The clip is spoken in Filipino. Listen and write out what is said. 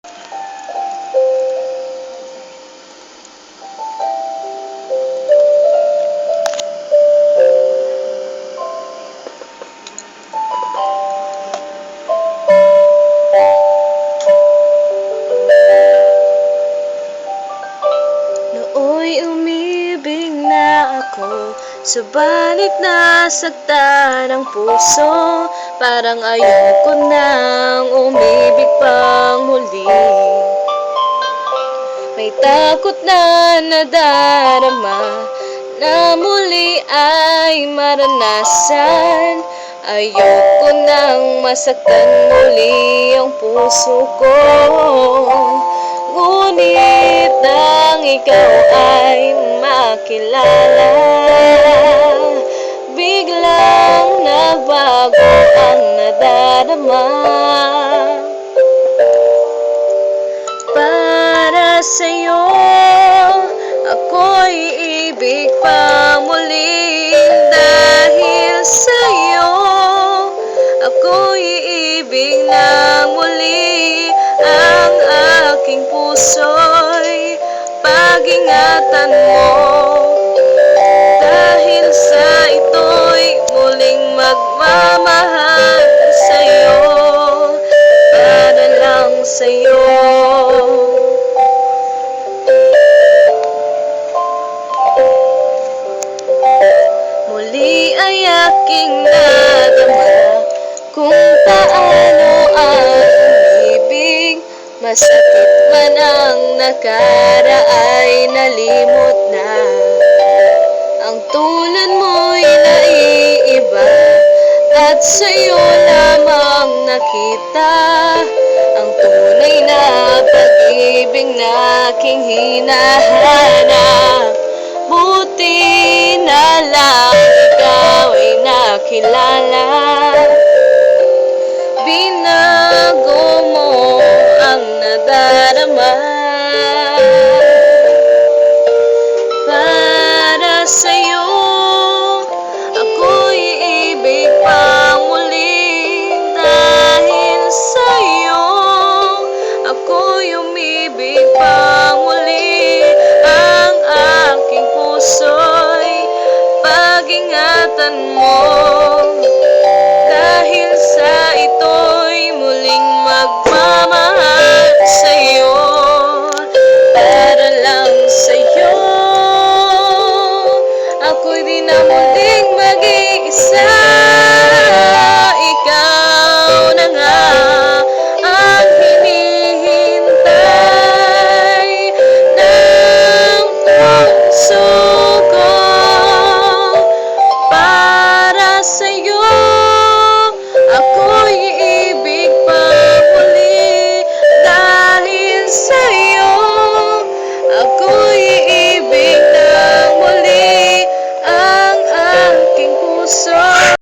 Nooy umibig na ako, subalit nasaktan ang puso. Parang ayoko nang umibig pang muli. May takot na nadarama na muli ay maranasan. Ayoko nang masaktan muli ang puso ko. Ngunit nang ikaw ay makilala, biglang nagbago ang nadarama. Para sa'yo, ako'y iibig pa muli. Dahil sa'yo, ako'y iibig na muli. Ang aking puso'y pag-ingatan mo. Dahil sa ito'y muling magmamahal sa'yo. Para lang sa'yo. Muli ay aking nadama kung paano ang umibig. Masakit man ang nakara ay nalimot na. Ang tulad mo'y naiiba at sa'yo lamang nakita ang tunay na pag-ibig na aking hinahanap. Buti na lang ikaw ay nakilala. Binago mo ang nadarama. Para sa'yo, ako'y iibig pa muli. Dahil sa'yo, ako'y umibig pa muli. Ang aking puso'y pag-ingatan